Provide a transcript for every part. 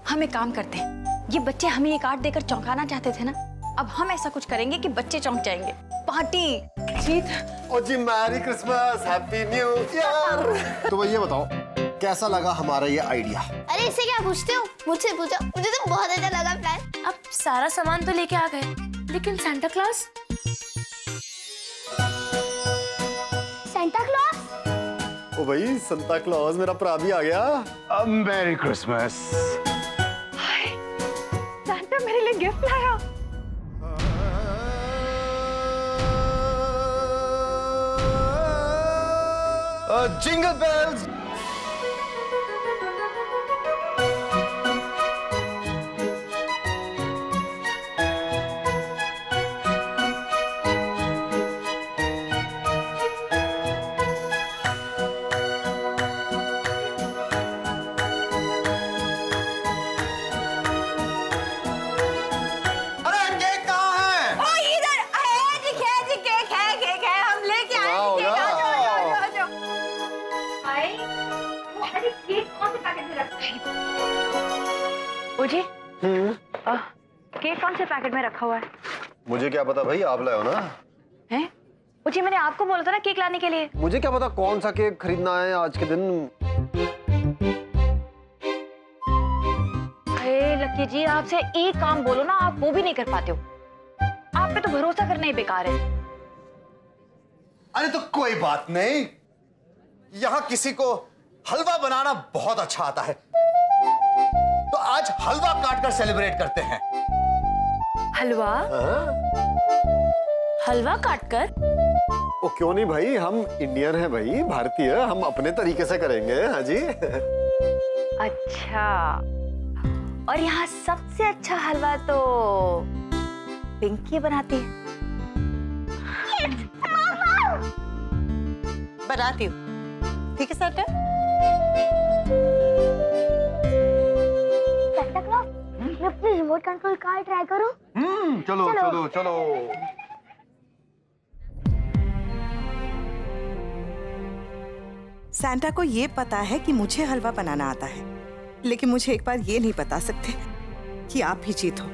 हम एक काम करते हैं, ये बच्चे हमें ये कार्ड देकर चौंकाना चाहते थे ना, अब हम ऐसा कुछ करेंगे कि बच्चे चौंक जाएंगे। पार्टी। जीत। ओ जी, merry Christmas, happy new year. तो ये बताओ कैसा लगा हमारा ये आइडिया? अरे इससे क्या पूछते हो, मुझसे पूछो। मुझे तो बहुत अच्छा लगा प्लान। अब सारा सामान तो लेके आ गए, लेकिन सेंटा क्लॉज? Santa Claus? ओ भाई, संता क्लॉज मेरा भरा भी आ गया। Merry Christmas. सैंटा मेरे लिए गिफ्ट लाया। Jingle bells. जी केक कौन से पैकेट में रखा हुआ है? मुझे क्या पता भाई, आप लाए हो ना। हैं? जी मैंने आपको बोला था ना केक लाने के लिए। मुझे क्या पता कौन सा केक खरीदना है आज के दिन। अरे लक्की जी, आपसे एक काम बोलो ना, आप वो भी नहीं कर पाते हो। आप पे तो भरोसा करना ही बेकार है। अरे तो कोई बात नहीं, यहाँ किसी को हलवा बनाना बहुत अच्छा आता है, तो आज हलवा काटकर सेलिब्रेट करते हैं। हलवा? हलवा काटकर? ओ क्यों नहीं भाई, हम इंडियन हैं भाई, भारतीय, हम अपने तरीके से करेंगे। हाँ जी। अच्छा, और यहाँ सबसे अच्छा हलवा तो पिंकी बनाती है। बनाती हूँ, ठीक है सर। सेंटा क्लॉज, मैं अपनी रिमोट कंट्रोल कार ट्राई करूं? चलो चलो चलो। सैंटा को ये पता है कि मुझे हलवा बनाना आता है, लेकिन मुझे एक बार ये नहीं बता सकते कि आप भी जीतो।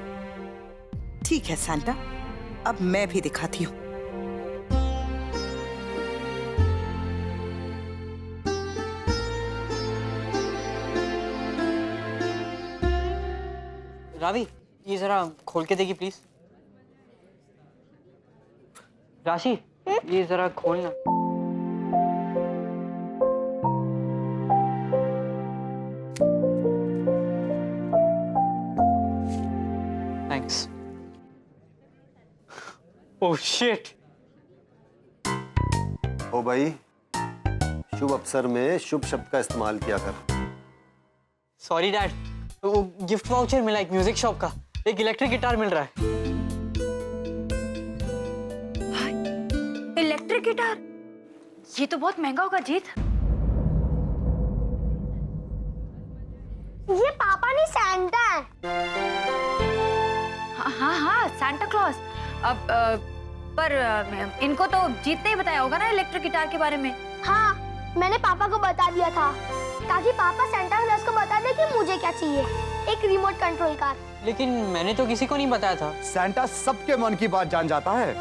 ठीक है सैंटा, अब मैं भी दिखाती हूँ। रावी, ये जरा खोल के देगी प्लीज। राशि, ये जरा खोलना। थैंक्स। Oh shit. ओ भाई, शुभ अवसर में शुभ शब्द का इस्तेमाल किया कर। सॉरी डैड, वो गिफ्ट वाउचर मिला एक म्यूजिक शॉप का, एक इलेक्ट्रिक गिटार मिल रहा है। Electric guitar? ये तो बहुत महंगा होगा जीत। ये पापा नहीं, सैंटा है। हाँ सैंटा क्लॉज। अब पर इनको तो जीत ने ही बताया होगा ना इलेक्ट्रिक गिटार के बारे में। हाँ, मैंने पापा को बता दिया था ताकि पापा सेंटा क्लॉज को बता दे कि मुझे क्या चाहिए, एक रिमोट कंट्रोल कार। लेकिन मैंने तो किसी को नहीं बताया था। सैंटा सबके मन की बात जान जाता है।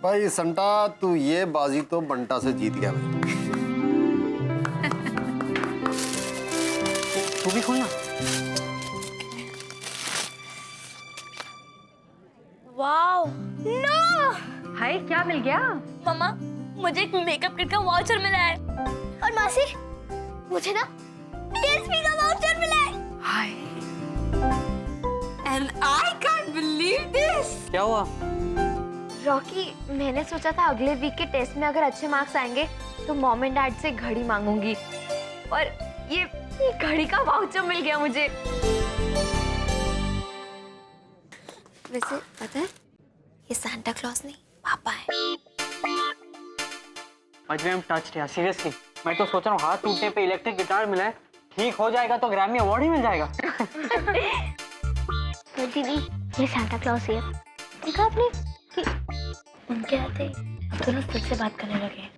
भाई संटा, तू ये बाजी तो बंटा से जीत गया भाई। तू भी खोलना। Wow, no! हाय, क्या मिल गया? मम्मा, मुझे एक मेकअप किट का वाउचर मिला है। और मासी, मुझे ना PSP का वाउचर मिला है। हाय। And I can't believe this. क्या हुआ? रॉकी, मैंने सोचा था अगले वीक के टेस्ट में अगर अच्छे मार्क्स आएंगे तो मॉम एंड डैड से घड़ी मांगूंगी, और ये घड़ी का वाउचर मिल गया मुझे। वैसे पता है, ये सैंटा क्लॉज नहीं, पापा है। आई एम टच्ड यार, सीरियसली। मैं तो सोच रहा हूँ हाथ टूटने पे इलेक्ट्रिक गिटार मिला है, ठीक हो जाएगा तो ग्रैमी अवार्ड ही मिल जाएगा। तो दीदी, ये सैंटा क्लॉज है, देखा आपने कि उनके आते दोनों फिर से बात करने लगे।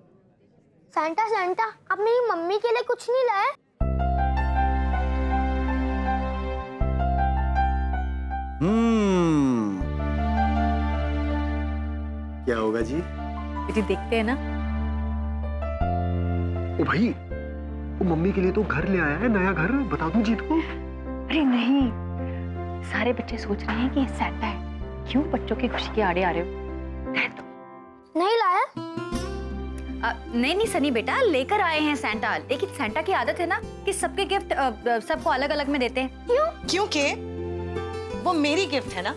सैंटा, आप मेरी मम्मी के लिए कुछ नहीं लाए? क्या होगा जी? बेटी देखते हैं ना। ओ भाई, वो मम्मी के लिए तो घर ले आया है, नया घर, बता दूं जीत को? अरे नहीं, सारे बच्चे सोच रहे हैं कि ये सैंटा है। क्यों बच्चों की खुशी के आड़े आ रहे हो? कह दो। नहीं लाया? नहीं सनी बेटा, लेकर आए हैं सैंटा। लेकिन सैंटा की आदत है ना कि सबके गिफ्ट सबको अलग अलग में देते हैं। क्योंकि वो मेरी गिफ्ट है ना,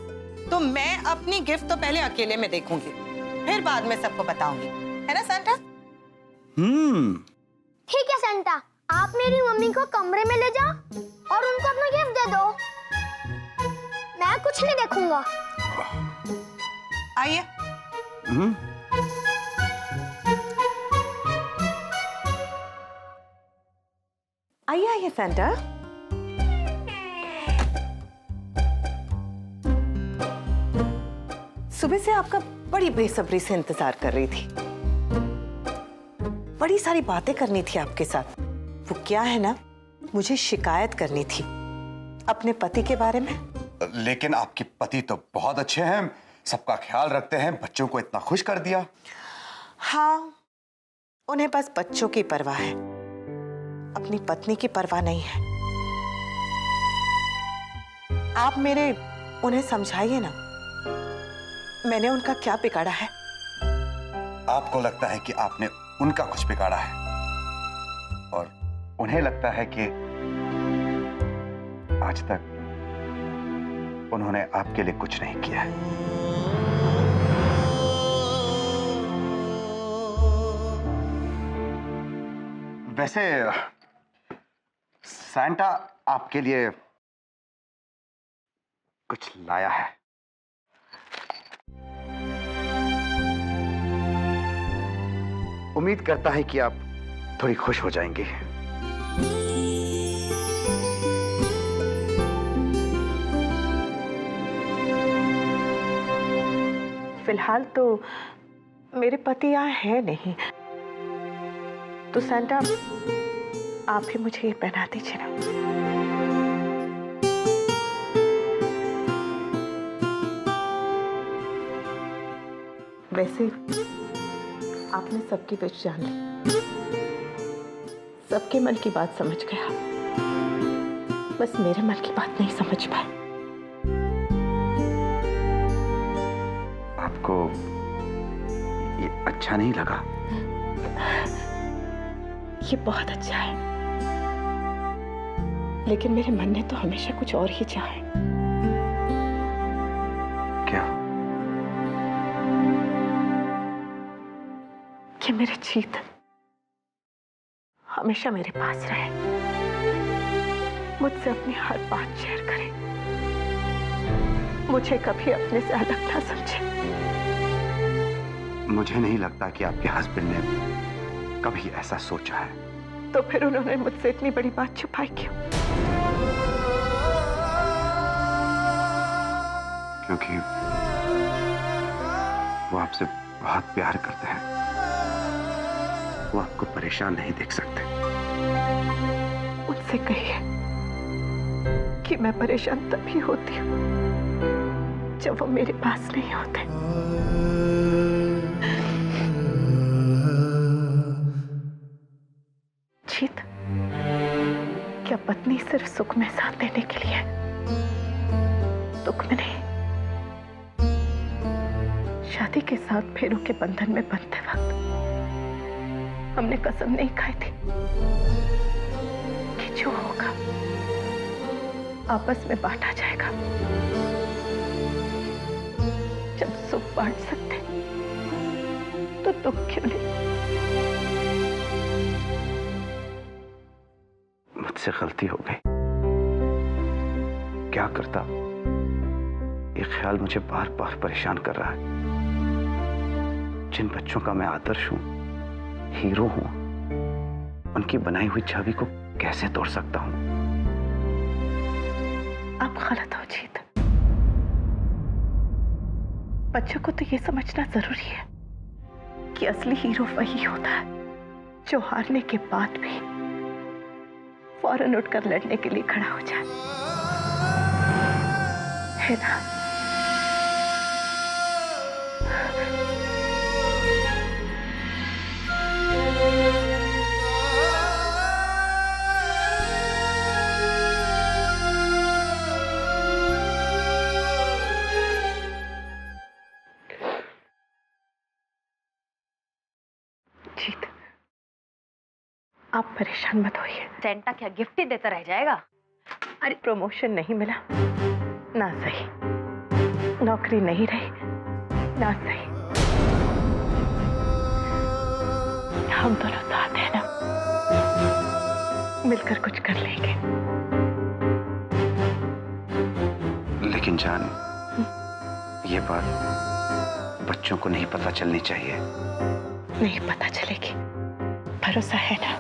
तो मैं अपनी गिफ्ट तो पहले अकेले में देखूंगी, फिर बाद में सबको बताऊंगी, है ना सैंटा? ठीक है सेंटा, आप मेरी मम्मी को कमरे में ले जाओ और उनको अपना गिफ्ट दे दो। मैं कुछ नहीं देखूंगा। आइए। आइए आइए सैंटा। सुबह से आपका बड़ी बेसब्री से इंतजार कर रही थी। बड़ी सारी बातें करनी थी आपके साथ। वो क्या है ना, मुझे शिकायत करनी थी अपने पति के बारे में। लेकिन आपके पति तो बहुत अच्छे हैं, सबका ख्याल रखते हैं, बच्चों को इतना खुश कर दिया। हाँ, उन्हें बस बच्चों की परवाह है, अपनी पत्नी की परवाह नहीं है। आप मेरे उन्हें समझाइए ना, मैंने उनका क्या बिगाड़ा है? आपको लगता है कि आपने उनका कुछ बिगाड़ा है और उन्हें लगता है कि आज तक उन्होंने आपके लिए कुछ नहीं किया है। वैसे सैंटा आपके लिए कुछ लाया है। उम्मीद करता है कि आप थोड़ी खुश हो जाएंगे। फिलहाल तो मेरे पति यहाँ है नहीं, तो सैंटा आप ही मुझे ये पहना दीजिए ना। वैसे आपने सबकी विश जान ली, सबके मन की बात समझ गया, बस मेरे मन की बात नहीं समझ पाए। आपको ये अच्छा नहीं लगा? ये बहुत अच्छा है, लेकिन मेरे मन ने तो हमेशा कुछ और ही चाहा है। क्या? कि मेरे जीत हमेशा मेरे पास रहे, मुझसे अपनी हर बात शेयर करे, मुझे कभी अपने से अलग ना समझे। मुझे नहीं लगता कि आपके हस्बैंड ने कभी ऐसा सोचा है। तो फिर उन्होंने मुझसे इतनी बड़ी बात छुपाई क्यों? क्योंकि वो आपसे बहुत प्यार करते हैं, वो आपको परेशान नहीं देख सकते। उनसे कहिए कि मैं परेशान तभी होती हूँ जब वो मेरे पास नहीं होते। जीत, क्या पत्नी सिर्फ सुख में साथ देने के लिए है, दुख में नहीं? शादी के साथ फेरों के बंधन में बंधते वक्त हमने कसम नहीं खाई थी कि जो होगा आपस में बांटा जाएगा। जब सुख बांट सकते तो दुख क्यों नहीं? मुझसे गलती हो गई। क्या करता? ये ख्याल मुझे बार बार परेशान कर रहा है। जिन बच्चों का मैं आदर्श हूं, हीरो हूं, उनकी बनाई हुई छवि को कैसे तोड़ सकता हूं? आप गलत हो जीत। बच्चों को तो ये समझना जरूरी है कि असली हीरो वही होता है जो हारने के बाद भी फौरन उठकर लड़ने के लिए खड़ा हो जाए, है ना? आप परेशान मत होइए। सेंटा क्या गिफ्ट ही देता रह जाएगा? अरे प्रमोशन नहीं मिला ना सही, नौकरी नहीं रही ना सही, हम दोनों साथ हैं ना, मिलकर कुछ कर लेंगे। लेकिन जान, ये बात बच्चों को नहीं पता चलनी चाहिए। नहीं पता चलेगी, भरोसा है ना?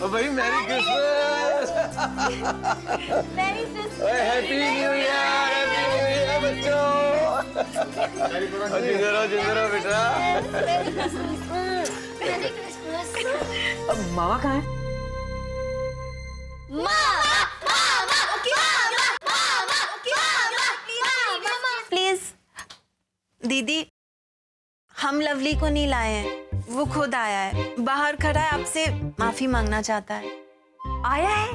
भाई merry Christmas, happy new year बच्चों। जिंदा रहो बेटा। अब मामा कहाँ है? प्लीज दीदी, हम लवली को नहीं लाए हैं, वो खुद आया है, बाहर खड़ा है, आपसे माफी मांगना चाहता है। आया है?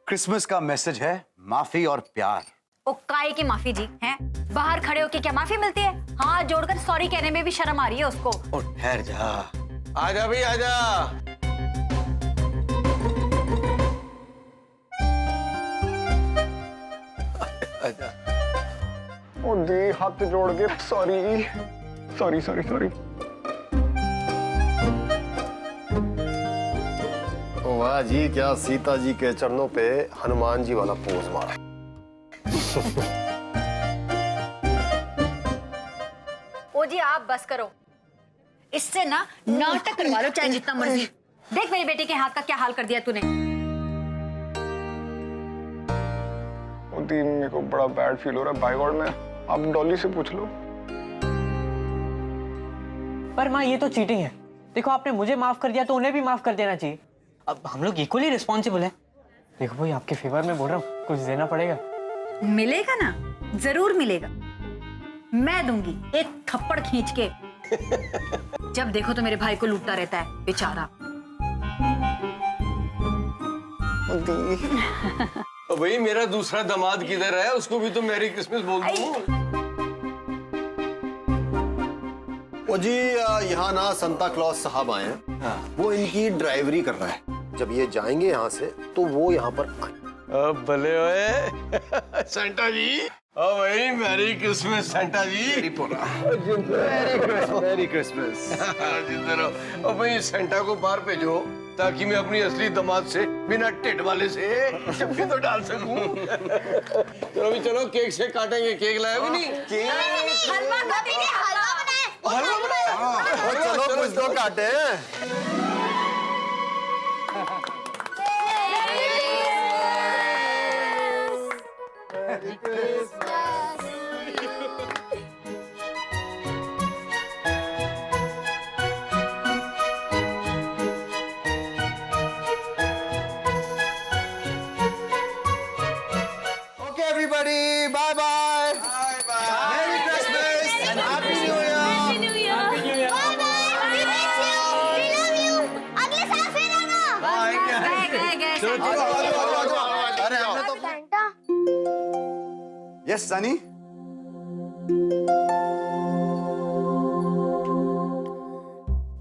क्रिसमस का मैसेज है माफी और प्यार। ओ काय की माफी जी हैं? बाहर खड़े होके क्या माफी मिलती है? हाथ जोड़कर सॉरी कहने में भी शर्म आ रही है उसको। और ठहर जा, आजा भाई आजा। आजा। ओ दी, हाथ जोड़ के सॉरी सॉरी सॉरी सॉरी। वाह जी, क्या सीता जी के चरणों पे हनुमान जी वाला पोज मारा। ओ जी आप बस करो, इससे ना नाटक करवा लो चाहे जितना मर्जी। देख मेरी बेटी के हाथ का क्या हाल कर दिया तूने। मेरे को बड़ा बैड फील हो रहा है, बाय गॉड। मैं आप डॉली से पूछ लो। पर माँ ये तो चीटिंग है। देखो आपने मुझे माफ कर दिया तो उन्हें भी माफ कर देना चाहिए। अब हम लोग इक्वली रिस्पॉन्सिबल हैं। देखो भाई आपके फेवर में बोल रहा हूँ, कुछ देना पड़ेगा। मिलेगा ना, जरूर मिलेगा। मैं दूंगी एक थप्पड़ खींच के। जब देखो तो मेरे भाई को लूटता रहता है बेचारा। भाई मेरा दूसरा दामाद किधर है? उसको भी तो मैरी क्रिसमस बोल दूं। ओ जी, यहाँ ना संता क्लॉज साहब आए हैं। हाँ। वो इनकी ड्राइवरी कर रहा है। जब ये जाएंगे यहाँ से तो वो यहाँ पर आए। भले ओए सेंटा जी। ओ भाई merry Christmas Santa ji. Merry Christmas. जिंदा रहो। ओ भाई सेंटा को बाहर भेजो ताकि मैं अपनी असली दामाद से बिना टिट वाले से चप्पी तो डाल सकूं। चलो भी चलो, केक से काटेंगे। केक लाया भी नहीं? हलवा काटेंगे, हलवा बनाए। हलवा बनाया? चलो कुछ तो काटे। Everybody, bye bye. Bye bye. Merry Christmas and Happy New Year. अगले साल फिर आना। अरे हमने तो सेंटा, यस सनी।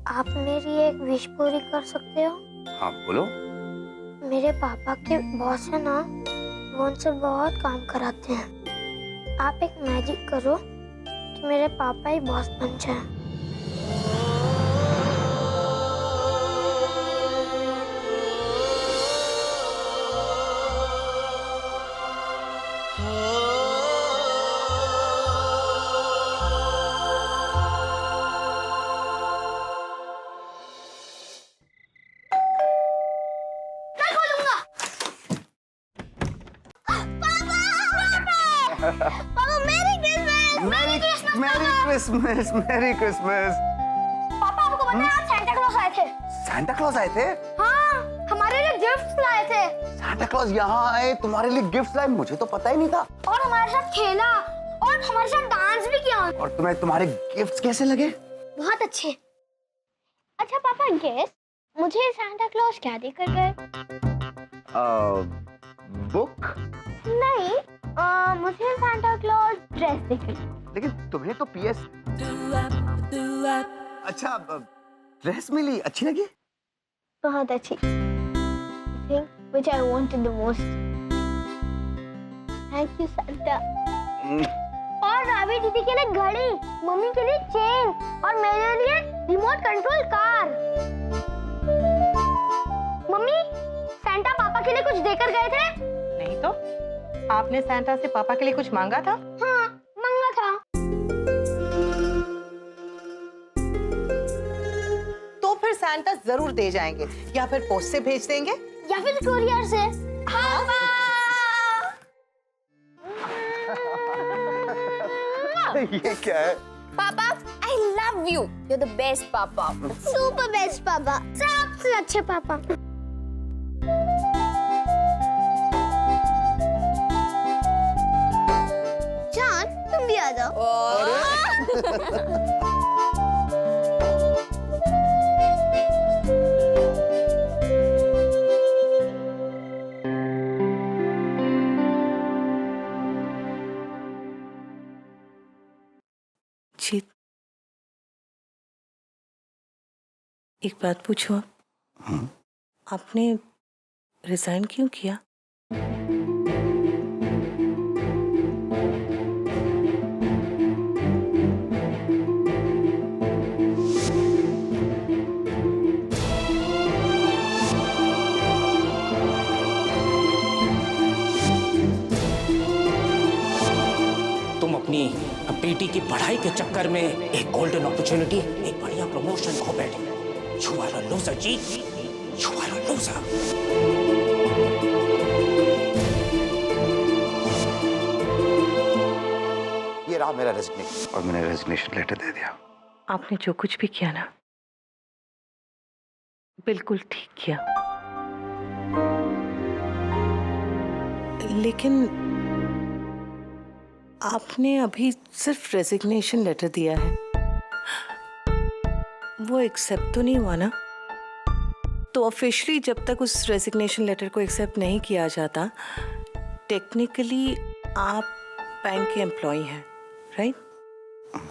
आप मेरी एक विश पूरी कर सकते हो? हाँ बोलो। मेरे पापा के बॉस है ना, वो उनसे बहुत काम कराते हैं। आप एक मैजिक करो कि मेरे पापा ही बॉस बन जाए। Merry Christmas. पापा आपको पता है आज सांता क्लॉज आए थे? सांता क्लॉज आए थे? हाँ, हमारे लिए गिफ्ट्स लाए थे। सांता क्लॉज यहाँ आए, तुम्हारे लिए गिफ्ट लाए? मुझे तो पता ही नहीं था। और हमारे साथ खेला और हमारे साथ डांस भी किया। और तुम्हें तुम्हारे गिफ्ट्स कैसे लगे? बहुत अच्छे। अच्छा पापा, गेस मुझे सांता क्लॉज क्या देकर गए? बुक? नहीं, मुझे सांता क्लॉज ड्रेस दिखी। लेकिन तुम्हें तो PS। अच्छा, ड्रेस मिली, अच्छी लगी? बहुत अच्छी। Thing which I wanted the most. Thank you, Santa. और रावी दीदी के लिए घड़ी, मम्मी के लिए चेन और मेरे लिए remote control car. Mummy, Santa पापा के लिए कुछ देकर गए थे? नहीं तो आपने सैंटा से पापा के लिए कुछ मांगा था? हाँ, मांगा था। तो फिर सैंटा जरूर दे जाएंगे, या फिर पोस्ट से भेज देंगे, या फिर कोरियर से। पापा! ये क्या है? पापा, I love you. You're the best, पापा. सुपर बेस्ट पापा, सबसे अच्छे पापा। जान, तुम भी आ जाओ। जीत, एक बात पूछो आप? आपने रिजाइन क्यों किया? तुम अपनी बेटी की पढ़ाई के चक्कर में एक गोल्डन अपॉर्चुनिटी, एक बढ़िया प्रमोशन खो बैठे। You are a loser, Jeet. You are a loser। ये रहा मेरा रेजिग्नेशन। और मैंने रेजिग्नेशन लेटर दे दिया। आपने जो कुछ भी किया ना, बिल्कुल ठीक किया। लेकिन आपने अभी सिर्फ रेजिग्नेशन लेटर दिया है, वो एक्सेप्ट तो नहीं हुआ ना? तो ऑफिशियली जब तक उस रेजिग्नेशन लेटर को एक्सेप्ट नहीं किया जाता, टेक्निकली आप बैंक के एम्प्लॉय हैं, राइट?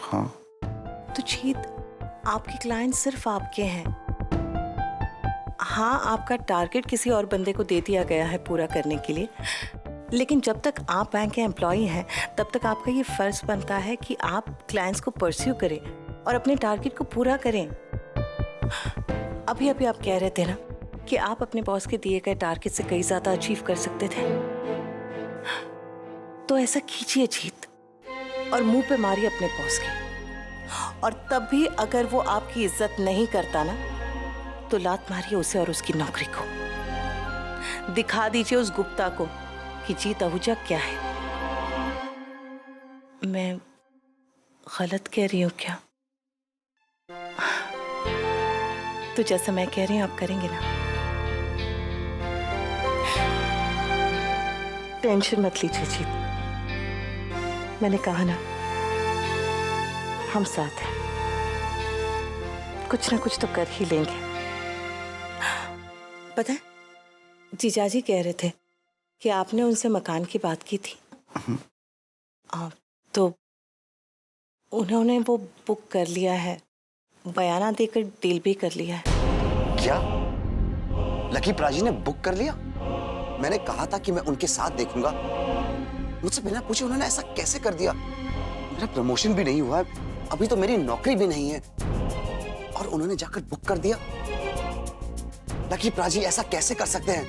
हाँ। तो जीत, आपके क्लाइंट सिर्फ आपके हैं। हाँ, आपका टारगेट किसी और बंदे को दे दिया गया है पूरा करने के लिए, लेकिन जब तक आप बैंक के एम्प्लॉय हैं तब तक आपका ये फर्ज बनता है कि आप क्लाइंट्स को परस्यू करें और अपने टारगेट को पूरा करें। अभी अभी आप कह रहे थे ना कि आप अपने बॉस के दिए गए टारगेट से कहीं ज्यादा अचीव कर सकते थे, तो ऐसा कीजिए जीत, और मुंह पे मारिए अपने बॉस के। और तब भी अगर वो आपकी इज्जत नहीं करता ना, तो लात मारिए उसे और उसकी नौकरी को। दिखा दीजिए उस गुप्ता को कि जीत आहूजा क्या है। मैं गलत कह रही हूँ क्या? तो जैसा मैं कह रही हूँ आप करेंगे ना? टेंशन मत लीजिए जीत, मैंने कहा ना हम साथ हैं, कुछ ना कुछ तो कर ही लेंगे। पता है, जीजाजी कह रहे थे कि आपने उनसे मकान की बात की थी, तो उन्होंने वो बुक कर लिया है, बयाना देकर डील भी कर लिया है। क्या? लकी प्राजी ने बुक कर लिया? मैंने कहा था कि मैं उनके साथ देखूंगा। मुझसे बिना पूछे उन्होंने ऐसा कैसे कर दिया? मेरा प्रमोशन भी नहीं हुआ, अभी तो मेरी नौकरी भी नहीं है, और उन्होंने जाकर बुक कर दिया। लकी प्राजी ऐसा कैसे कर सकते हैं?